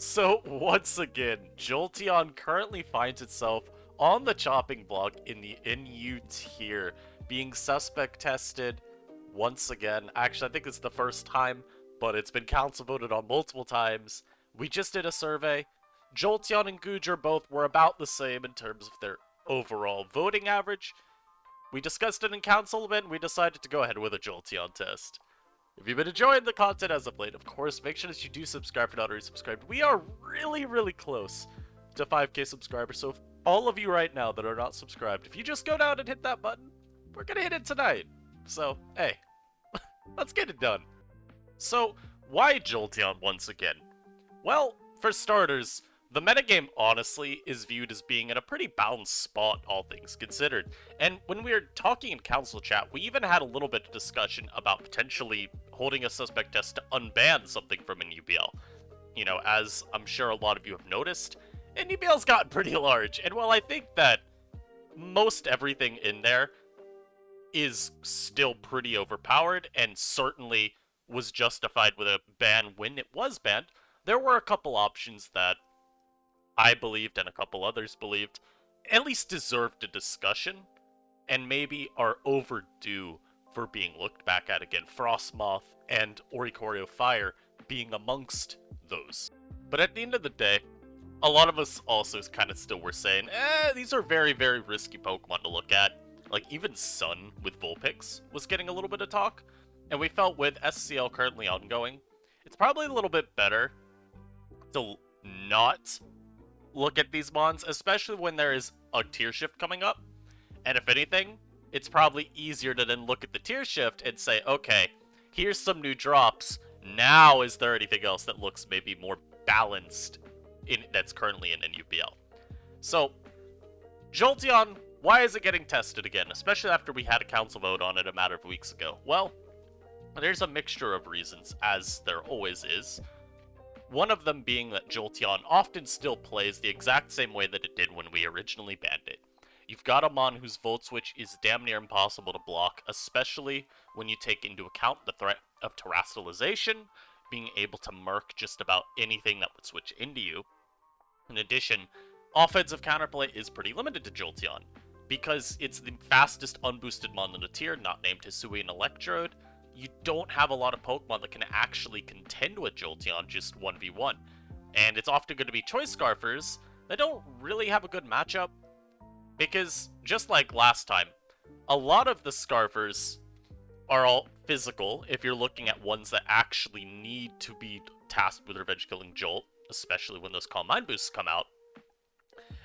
So, once again, Jolteon currently finds itself on the chopping block in the NU tier, being suspect tested once again. Actually, I think it's the first time, but it's been council voted on multiple times. We just did a survey. Jolteon and Goodra both were about the same in terms of their overall voting average. We discussed it in council, and we decided to go ahead with a Jolteon test. If you've been enjoying the content as of late, of course, make sure that you do subscribe if you're not already subscribed. We are really close to 5k subscribers, so if all of you right now that are not subscribed, if you just go down and hit that button, we're gonna hit it tonight. So, hey, let's get it done. So, why Jolteon once again? Well, for starters, the metagame honestly is viewed as being in a pretty balanced spot, all things considered. And when we were talking in council chat, we even had a little bit of discussion about potentially holding a suspect test to unban something from an UBL. You know, as I'm sure a lot of you have noticed, NUBL's gotten pretty large, and while I think that most everything in there is still pretty overpowered and certainly was justified with a ban when it was banned, there were a couple options that I believed and a couple others believed at least deserved a discussion and maybe are overdue for being looked back at again. Frostmoth and Oricorio Fire being amongst those. But at the end of the day, a lot of us also kind of still were saying, these are very risky Pokemon to look at. Like, even Sun with Vulpix was getting a little bit of talk. And we felt with SCL currently ongoing, it's probably a little bit better to not look at these mons, especially when there is a tier shift coming up. And if anything, it's probably easier to then look at the tier shift and say, okay, here's some new drops. Now, is there anything else that looks maybe more balanced that's currently in NUBL? So, Jolteon, why is it getting tested again, especially after we had a council vote on it a matter of weeks ago? Well, there's a mixture of reasons, as there always is. One of them being that Jolteon often still plays the exact same way that it did when we originally banned it. You've got a mon whose Volt Switch is damn near impossible to block, especially when you take into account the threat of terrestrialization, being able to murk just about anything that would switch into you. In addition, offensive counterplay is pretty limited to Jolteon, because it's the fastest unboosted mon in the tier, not named Hisuian Electrode. You don't have a lot of Pokemon that can actually contend with Jolteon just 1v1. And it's often going to be Choice Scarfers that don't really have a good matchup. Because, just like last time, a lot of the Scarfers are all physical if you're looking at ones that actually need to be tasked with revenge killing Jolt, especially when those Calm Mind boosts come out.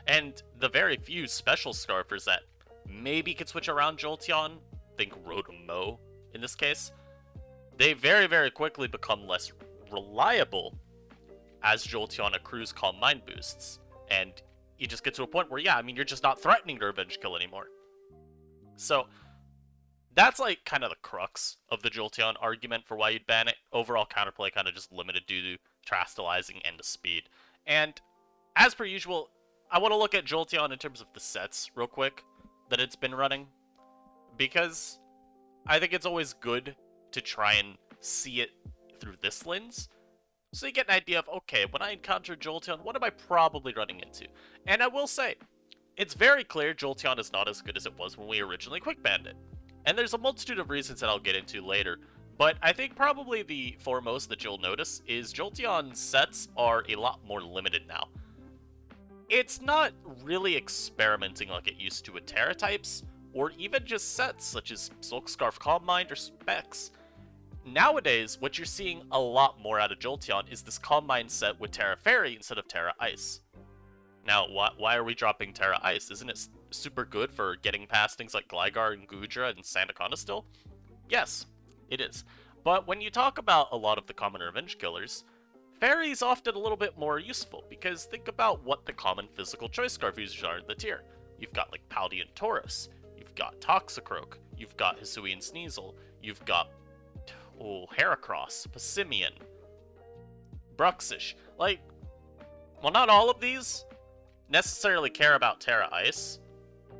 And the very few special Scarfers that maybe could switch around Jolteon, think Rotom-Mow in this case, they very quickly become less reliable as Jolteon accrues Calm Mind boosts. And you just get to a point where, yeah, I mean, you're just not threatening to revenge kill anymore. So, that's like kind of the crux of the Jolteon argument for why you'd ban it. Overall counterplay kind of just limited due to terastallizing and to speed. And as per usual, I want to look at Jolteon in terms of the sets real quick that it's been running, because I think it's always good to try and see it through this lens, so you get an idea of, okay, when I encounter Jolteon, what am I probably running into? And I will say, it's very clear Jolteon is not as good as it was when we originally quick banned it. And there's a multitude of reasons that I'll get into later, but I think probably the foremost that you'll notice is Jolteon's sets are a lot more limited now. It's not really experimenting like it used to with Terra types, or even just sets such as Silk Scarf Calm Mind or Specs. Nowadays, what you're seeing a lot more out of Jolteon is this Calm Mind set with Terra Fairy instead of Terra Ice. Now, why are we dropping Terra Ice? Isn't it super good for getting past things like Gligar and Goodra and Sandaconda still? Yes, it is. But when you talk about a lot of the common revenge killers, Fairy's often a little bit more useful, because think about what the common physical Choice Scarf users are in the tier. You've got like Paldean Tauros, you've got Toxicroak, you've got Hisuian Sneasel, you've got Heracross, Passimian, Bruxish. Like, well, not all of these necessarily care about Terra Ice.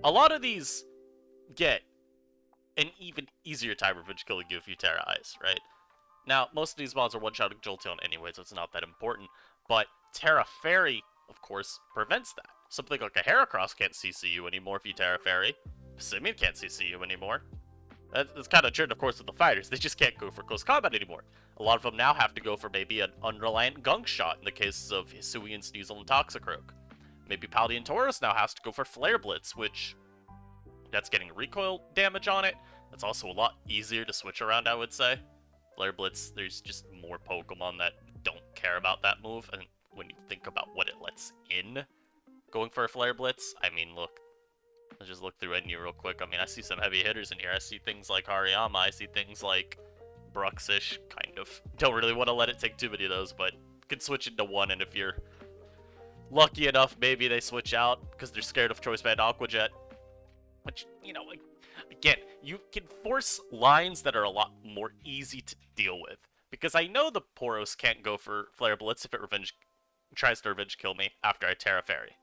A lot of these get an even easier time revenge killing you if you Terra Ice, right? Now, most of these mods are one-shotting Jolteon anyway, so it's not that important, but Terra Fairy, of course, prevents that. Something like a Heracross can't CC you anymore if you Terra Fairy. Simeon can't CC you anymore. That's kind of true, of course, with the fighters. They just can't go for close combat anymore. A lot of them now have to go for maybe an Unreliant Gunk Shot in the cases of Hisuian, Sneasel, and Toxicroak. Maybe Paldean Tauros now has to go for Flare Blitz, which that's getting recoil damage on it. That's also a lot easier to switch around, I would say. Flare Blitz, there's just more Pokemon that don't care about that move, and when you think about what it lets in going for a Flare Blitz, I mean, look. Let's just look through NU real quick. I mean, I see some heavy hitters in here. I see things like Hariyama. I see things like Bruxish, kind of. Don't really want to let it take too many of those, but can switch into one, and if you're lucky enough, maybe they switch out because they're scared of Choice Band Aqua Jet. Which, you know, again, you can force lines that are a lot more easy to deal with. Because I know the Poros can't go for Flare Blitz if it tries to revenge kill me after I Terra Fairy.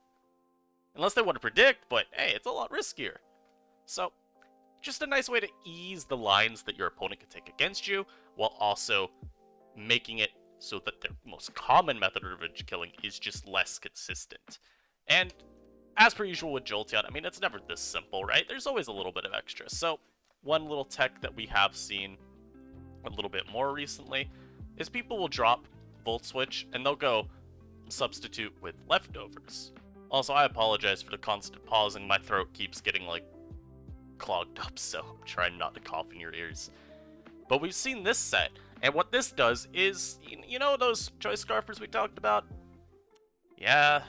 Unless they want to predict, but hey, it's a lot riskier. So, just a nice way to ease the lines that your opponent can take against you, while also making it so that their most common method of revenge killing is just less consistent. And as per usual with Jolteon, I mean, it's never this simple, right? There's always a little bit of extra. So, one little tech that we have seen a little bit more recently is people will drop Volt Switch and they'll go substitute with Leftovers. Also, I apologize for the constant pausing. My throat keeps getting, like, clogged up, so I'm trying not to cough in your ears. But we've seen this set, and what this does is, you know those Choice Scarfers we talked about? Yeah,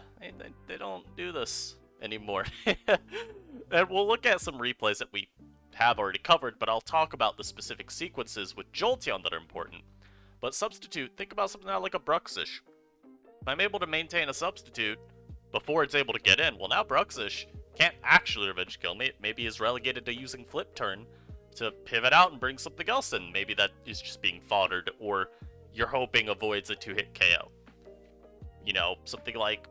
they don't do this anymore. And we'll look at some replays that we have already covered, but I'll talk about the specific sequences with Jolteon that are important. But substitute, think about something like a Bruxish. If I'm able to maintain a substitute before it's able to get in, well, now Bruxish can't actually revenge kill me. It maybe is relegated to using Flip Turn to pivot out and bring something else in. Maybe that is just being foddered, or you're hoping avoids a 2-hit KO. You know, something like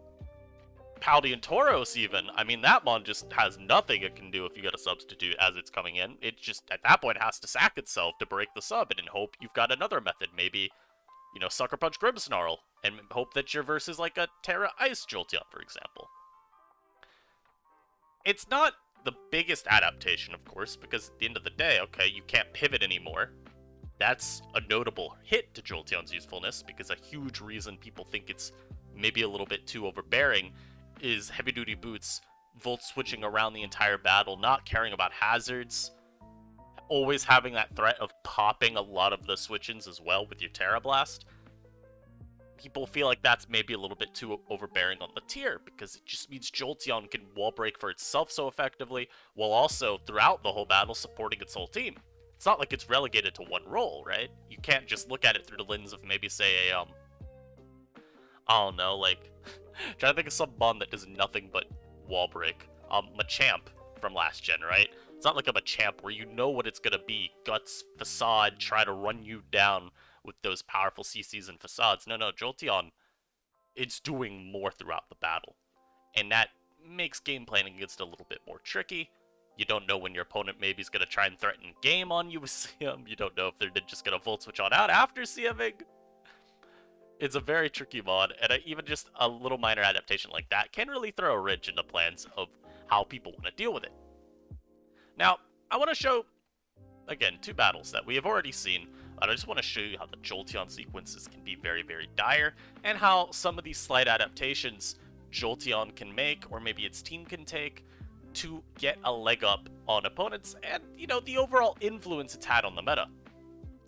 Paldean Tauros even. I mean, that mon just has nothing it can do if you get a substitute as it's coming in. It just, at that point, has to sack itself to break the sub and hope you've got another method. Maybe, you know, Sucker Punch Grimmsnarl, and hope that your verse is like a Terra Ice Jolteon, for example. It's not the biggest adaptation, of course, because at the end of the day, okay, you can't pivot anymore. That's a notable hit to Jolteon's usefulness, because a huge reason people think it's maybe a little bit too overbearing is heavy-duty boots, Volt switching around the entire battle, not caring about hazards, always having that threat of popping a lot of the switch-ins as well with your Terra Blast. People feel like that's maybe a little bit too overbearing on the tier, because it just means Jolteon can wall break for itself so effectively, while also, throughout the whole battle, supporting its whole team. It's not like it's relegated to one role, right? You can't just look at it through the lens of maybe, say, I don't know, like, trying to think of some mon that does nothing but wall break. Machamp from last gen, right? It's not like a Machamp where you know what it's gonna be. Guts, Facade, try to run you down with those powerful CCs and Facades. No, Jolteon, it's doing more throughout the battle. And that makes game planning against it a little bit more tricky. You don't know when your opponent maybe is going to try and threaten game on you with CM. You don't know if they're just going to Volt Switch on out after CMing. It's a very tricky mod, and even just a little minor adaptation like that can really throw a wrench into plans of how people want to deal with it. Now, I want to show, again, 2 battles that we have already seen, but I just want to show you how the Jolteon sequences can be very, very dire, and how some of these slight adaptations Jolteon can make, or maybe its team can take, to get a leg up on opponents, and, you know, the overall influence it's had on the meta.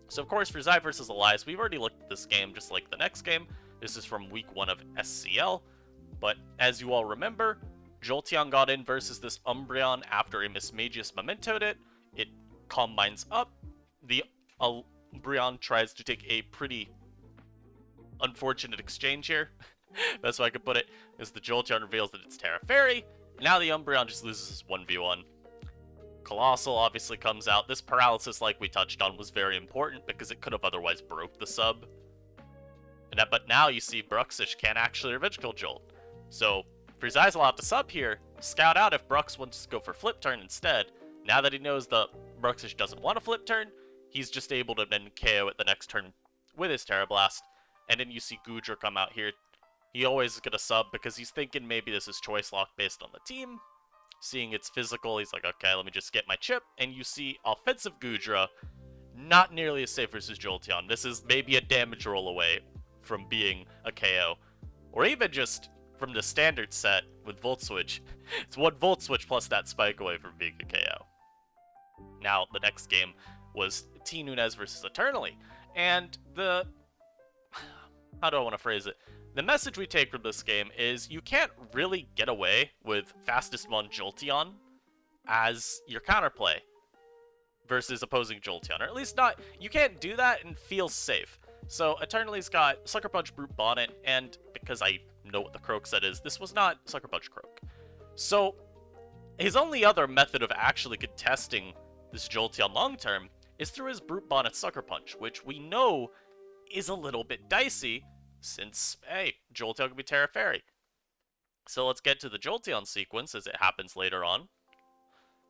So, of course, for Zai vs. Elias, we've already looked at this game just like the next game. This is from week 1 of SCL, but as you all remember, Jolteon got in versus this Umbreon after a Mismagius mementoed it. It combines up. The Umbreon tries to take a pretty unfortunate exchange here. Best way I could put it is the Jolteon reveals that it's Terra Fairy. Now the Umbreon just loses his 1v1. Colossal obviously comes out. This paralysis, like we touched on, was very important because it could have otherwise broke the sub. But now you see Bruxish can't actually revenge kill Jolt. So, for Zai's allowed to sub here, scout out if Brux wants to go for Flip Turn instead. Now that he knows the Bruxish doesn't want a Flip Turn, he's just able to then KO it the next turn with his Terra Blast. And then you see Goodra come out here. He always is gonna sub because he's thinking maybe this is choice lock based on the team. Seeing it's physical, he's like, okay, let me just get my chip. And you see offensive Gudra, not nearly as safe versus Jolteon. This is maybe a damage roll away from being a KO. Or even just from the standard set with Volt Switch. It's one Volt Switch plus that spike away from being a KO. Now, the next game was T. Nunez versus Eternally. And the... how do I want to phrase it? The message we take from this game is you can't really get away with fastest mon Jolteon as your counterplay versus opposing Jolteon. Or at least not, you can't do that and feel safe. So Eternaly's got Sucker Punch, Brute Bonnet, and because I know what the Croak set is, this was not Sucker Punch Croak. So his only other method of actually contesting this Jolteon long term is through his Brute Bonnet Sucker Punch, which we know is a little bit dicey since, hey, Jolteon can be Terra Fairy. So let's get to the Jolteon sequence as it happens later on.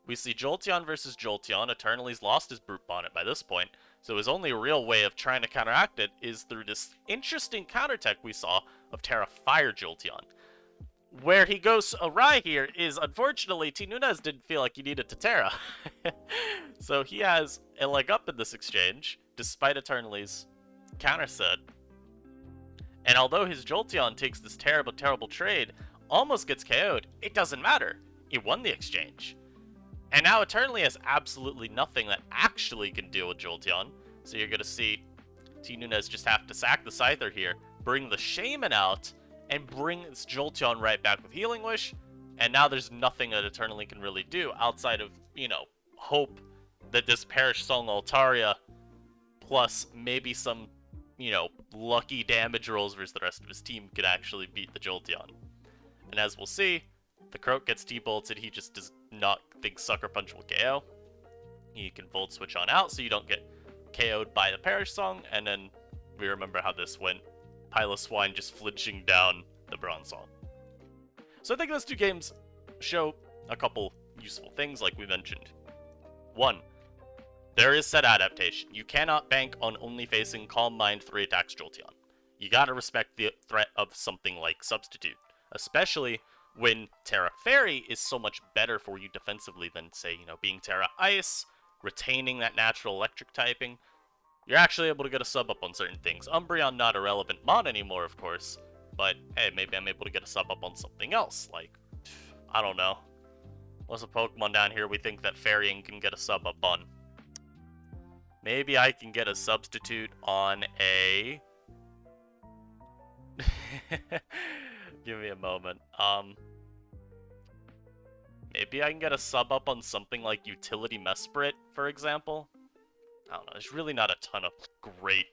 We see Jolteon versus Jolteon. Eternaly's lost his Brute Bonnet by this point, so his only real way of trying to counteract it is through this interesting counter tech we saw of Terra Fire Jolteon. Where he goes awry here is, unfortunately, T. Nunez didn't feel like he needed to Terra. So he has a leg up in this exchange, despite Eternaly's counter set. And although his Jolteon takes this terrible, terrible trade, almost gets KO'd, it doesn't matter. He won the exchange. And now Eternally has absolutely nothing that actually can deal with Jolteon. So you're going to see T. Nunez just have to sack the Scyther here, bring the Shaman out, and bring this Jolteon right back with Healing Wish. And now there's nothing that Eternally can really do outside of, you know, hope that this Perish Song Altaria plus maybe some, you know, lucky damage rolls versus the rest of his team could actually beat the Jolteon. And as we'll see, the Croak gets T-bolted, he just does not think Sucker Punch will KO. You can Volt Switch on out so you don't get KO'd by the Perish Song, and then we remember how this went. Piloswine just flinching down the Bronze Song. So I think those two games show a couple useful things like we mentioned. One, there is set adaptation. You cannot bank on only facing Calm Mind 3 attacks Jolteon. You gotta respect the threat of something like Substitute, especially when Terra Fairy is so much better for you defensively than, say, you know, being Terra Ice, retaining that natural electric typing. You're actually able to get a sub up on certain things. Umbreon not a relevant mod anymore, of course, but hey, maybe I'm able to get a sub up on something else, like, I don't know. What's a Pokemon down here we think that Fairying can get a sub up on? Maybe I can get a substitute on a... Give me a moment. Maybe I can get a sub up on something like Utility Mesprit, for example. I don't know, there's really not a ton of great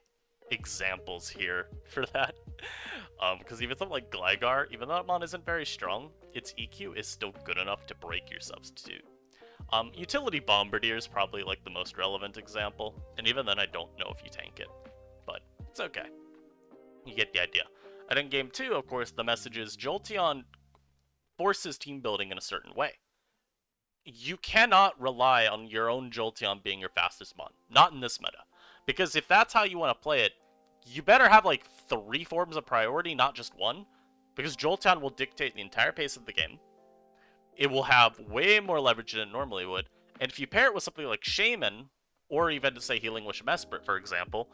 examples here for that. Because even something like Gligar, even though that mon isn't very strong, its EQ is still good enough to break your substitute. Utility Bombardier is probably like the most relevant example, and even then I don't know if you tank it, but it's okay. You get the idea. And in Game 2, of course, the message is Jolteon forces team building in a certain way. You cannot rely on your own Jolteon being your fastest mon. Not in this meta. Because if that's how you want to play it, you better have like 3 forms of priority, not just one. Because Jolteon will dictate the entire pace of the game. It will have way more leverage than it normally would. And if you pair it with something like Shaman, or even to say Healing Wish Mesprit, for example,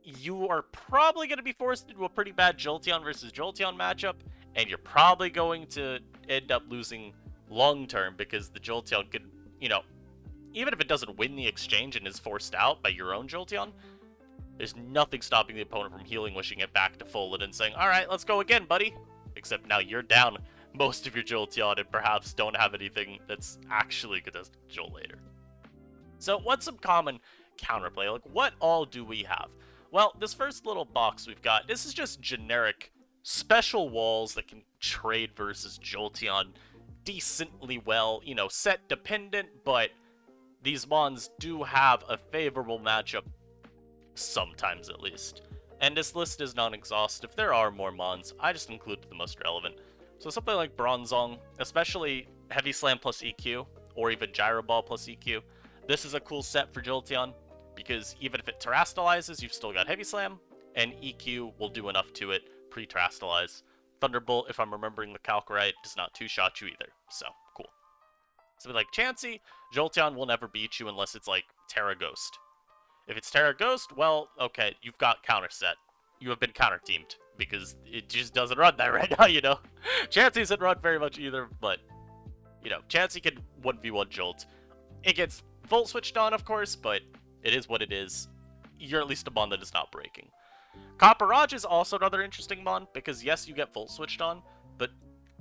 you are probably going to be forced into a pretty bad Jolteon versus Jolteon matchup, and you're probably going to end up losing long term because the Jolteon could, you know, even if it doesn't win the exchange and is forced out by your own Jolteon, there's nothing stopping the opponent from Healing Wishing it back to full and then saying, alright, let's go again, buddy. Except now you're down most of your Jolteon and perhaps don't have anything that's actually good as Jolt later. So what's some common counterplay? Like, what all do we have? Well, this first little box we've got, this is just generic special walls that can trade versus Jolteon decently well, you know, set dependent, but these mons do have a favorable matchup, sometimes at least. And this list is non-exhaustive, there are more mons, I just included the most relevant. So something like Bronzong, especially Heavy Slam plus EQ, or even Gyro Ball plus EQ, this is a cool set for Jolteon, because even if it terastallizes, you've still got Heavy Slam, and EQ will do enough to it pre-Terastallize. Thunderbolt, if I'm remembering the calc right, does not two-shot you either. So, cool. Something like Chansey, Jolteon will never beat you unless it's like Terra Ghost. If it's Terra Ghost, well, okay, you've got counter set. You have been counter teamed because it just doesn't run that right now, you know? Chansey doesn't run very much either, but, you know, Chansey can 1v1 Jolt. It gets Volt switched on, of course, but it is what it is. You're at least a mon that is not breaking. Copperage is also another interesting mon, because yes, you get Volt switched on, but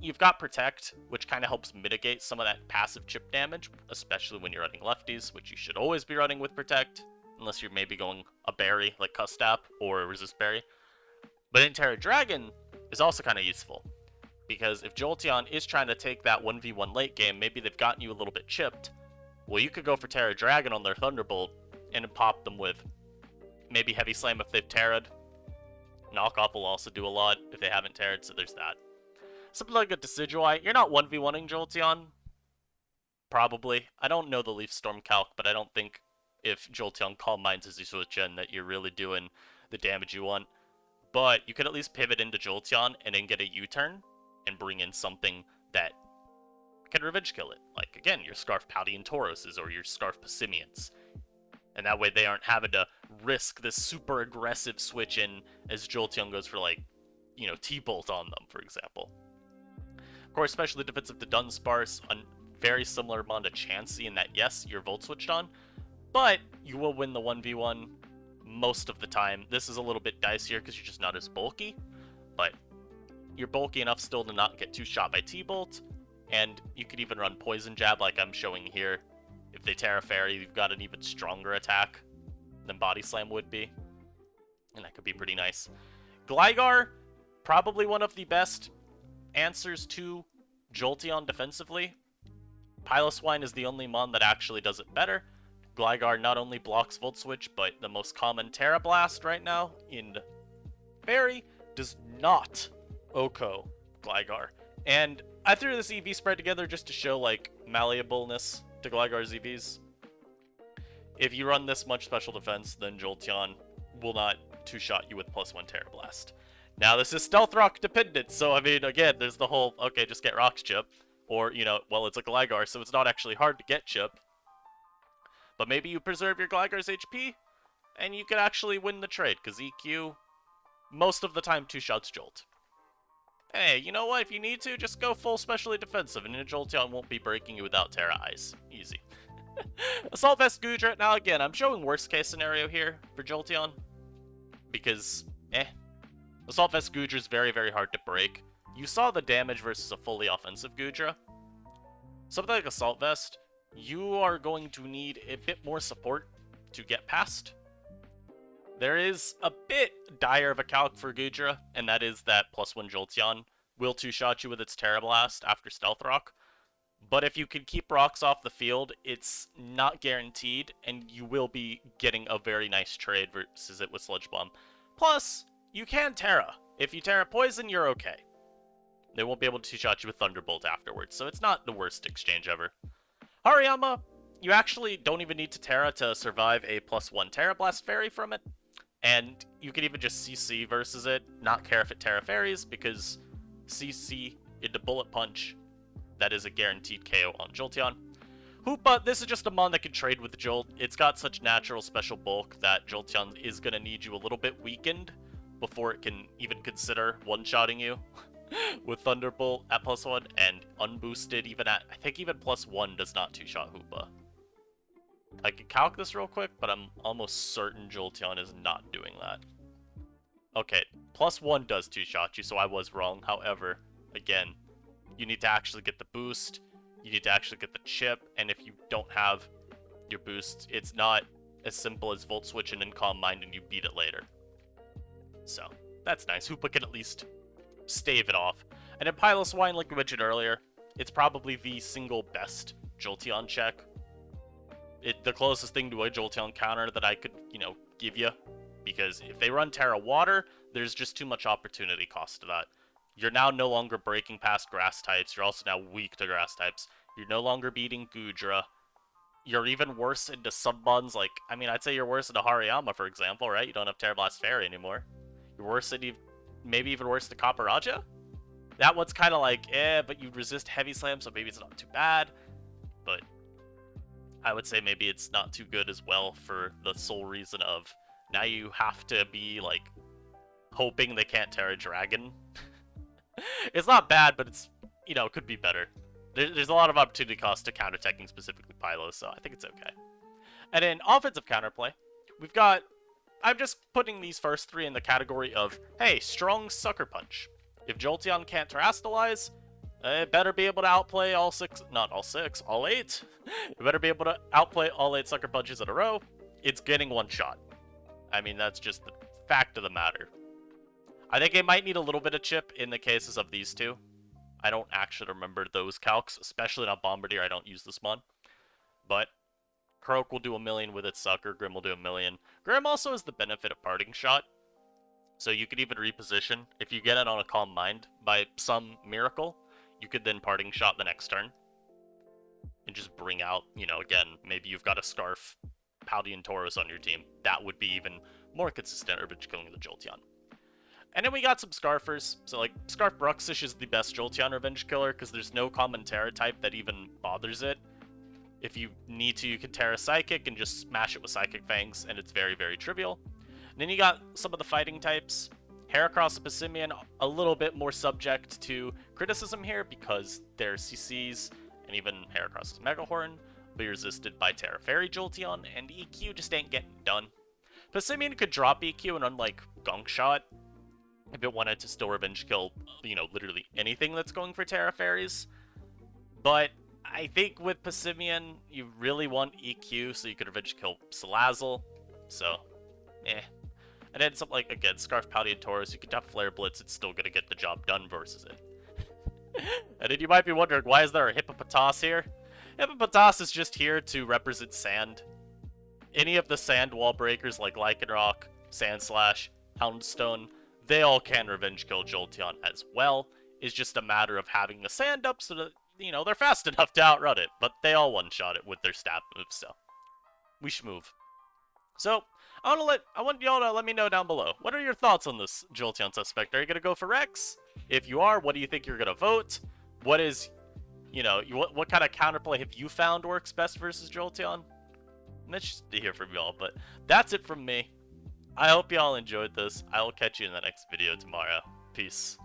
you've got Protect, which kind of helps mitigate some of that passive chip damage, especially when you're running lefties, which you should always be running with Protect, unless you're maybe going a berry like Custap or a Resist Berry. But in Terra Dragon is also kind of useful, because if Jolteon is trying to take that 1v1 late game, maybe they've gotten you a little bit chipped, well, you could go for Terra Dragon on their Thunderbolt and pop them with maybe Heavy Slam if they've Terra'd. Knockoff will also do a lot if they haven't Terra'd, so there's that. Something like a Decidueye, you're not 1v1ing Jolteon. Probably. I don't know the Leaf Storm calc, but I don't think if Jolteon Calm Minds as you switch in that you're really doing the damage you want. But you could at least pivot into Jolteon and then get a U-turn and bring in something that can revenge kill it. Like, again, your Scarf Paldean Tauroses or your Scarf Passimians. And that way they aren't having to risk this super aggressive switch in as Jolteon goes for, like, you know, T-Bolt on them, for example. Of course, especially defensive to Dunsparce, a very similar mon to Chansey in that, yes, you're Volt switched on, but you will win the 1v1 most of the time. This is a little bit dicier because you're just not as bulky, but you're bulky enough still to not get two-shot by T-Bolt, and you could even run Poison Jab like I'm showing here. If they Terra Fairy, you've got an even stronger attack than Body Slam would be, and that could be pretty nice. Gligar, probably one of the best answers to Jolteon defensively. Piloswine is the only mon that actually does it better. Gligar not only blocks Volt Switch, but the most common Terra Blast right now in Fairy does not OHKO Gligar. And I threw this EV spread together just to show, like, malleableness to Gligar's EVs. If you run this much special defense, then Jolteon will not two-shot you with +1 Terra Blast. Now, this is Stealth Rock dependent, so, I mean, again, there's the whole, okay, just get Rock's Chip. Or, you know, well, it's a Gligar, so it's not actually hard to get Chip. But maybe you preserve your Gligar's HP, and you could actually win the trade, because EQ, most of the time, two-shots Jolt. Hey, you know what? If you need to, just go full specially defensive, and Jolteon won't be breaking you without Terra Ice. Easy. Assault Vest Goodra. Now, again, I'm showing worst-case scenario here for Jolteon, because, Assault Vest Goodra is very, very hard to break. You saw the damage versus a fully offensive Goodra. Something like Assault Vest, you are going to need a bit more support to get past. There is a bit dire of a calc for Goodra, and that is that +1 Jolteon will two-shot you with its Terra Blast after Stealth Rock. But if you can keep rocks off the field, it's not guaranteed, and you will be getting a very nice trade versus it with Sludge Bomb. Plus, you can Terra. If you Terra Poison, you're okay. They won't be able to two-shot you with Thunderbolt afterwards, so it's not the worst exchange ever. Hariyama, you actually don't even need to Terra to survive a +1 Terra Blast Fairy from it. And you can even just CC versus it, not care if it Terra Fairies, because CC into Bullet Punch, that is a guaranteed KO on Jolteon. Hoopa, this is just a mon that can trade with Jolt. It's got such natural special bulk that Jolteon is going to need you a little bit weakened before it can even consider one-shotting you with Thunderbolt at +1, and unboosted even at, I think even +1 does not two-shot Hoopa. I can calc this real quick, but I'm almost certain Jolteon is not doing that. Okay, +1 does two-shot you, so I was wrong. However, again, you need to actually get the boost, you need to actually get the chip, and if you don't have your boost, it's not as simple as Volt Switch and Calm Mind and you beat it later. So, that's nice. Hoopa can at least stave it off. And in Piloswine, like we mentioned earlier, it's probably the single best Jolteon check. The closest thing to a Jolteon counter that I could, you know, give you. Because if they run Terra Water, there's just too much opportunity cost to that. You're now no longer breaking past grass types. You're also now weak to grass types. You're no longer beating Goodra. You're even worse into sub-mons, like, I mean, I'd say you're worse into Hariyama, for example, right? You don't have Terra Blast Fairy anymore. You're worse into maybe even worse to Copper That one's kind of like, but you resist Heavy Slam, so maybe it's not too bad. But I would say maybe it's not too good as well for the sole reason of now you have to be, like, hoping they can't Terra Dragon. It's not bad, but it's, you know, it could be better. There's a lot of opportunity cost to counter-teching specifically Pylo, so I think it's okay. And in offensive counterplay, we've got... I'm just putting these first three in the category of, hey, strong Sucker Punch. If Jolteon can't Terrastalize, it better be able to outplay all six... Not all six, all eight. It better be able to outplay all 8 Sucker Punches in a row. It's getting one shot. I mean, that's just the fact of the matter. I think it might need a little bit of chip in the cases of these two. I don't actually remember those calcs, especially not Bombardier. I don't use this mon. But Croak will do 1,000,000 with its Sucker. Grim will do 1,000,000. Grim also has the benefit of Parting Shot. So you could even reposition. If you get it on a Calm Mind by some miracle, you could then Parting Shot the next turn. And just bring out, you know, again, maybe you've got a Scarf Paldean Tauros on your team. That would be even more consistent Revenge killing the Jolteon. And then we got some Scarfers. So, like, Scarf Bruxish is the best Jolteon Revenge killer because there's no common Terra type that even bothers it. If you need to, you can Terra Psychic and just smash it with Psychic Fangs, and it's very, very trivial. And then you got some of the fighting types. Heracross and Passimian, a little bit more subject to criticism here because they're CCs, and even Heracross is Megahorn, be resisted by Terra Fairy Jolteon, and EQ just ain't getting done. Passimian could drop EQ, and unlike Gunk Shot, if it wanted to still revenge kill, you know, literally anything that's going for Terra Fairies. But I think with Passimian, you really want EQ, so you could revenge kill Salazzle. So, And then something like, again, Scarf Paldean Tauros, you could have Flare Blitz, it's still gonna get the job done versus it. And then you might be wondering, why is there a Hippopotas here? Hippopotas is just here to represent sand. Any of the sand wall breakers like Lycanroc, Sandslash, Houndstone, they all can revenge kill Jolteon as well. It's just a matter of having the sand up so that, you know, they're fast enough to outrun it, but they all one-shot it with their stab moves, so we schmoove. So, I want y'all to let me know down below. What are your thoughts on this Jolteon suspect? Are you gonna go for Rex? If you are, what do you think you're gonna vote? What is, you know, what kind of counterplay have you found works best versus Jolteon? I'm interested to hear from y'all, but that's it from me. I hope y'all enjoyed this. I will catch you in the next video tomorrow. Peace.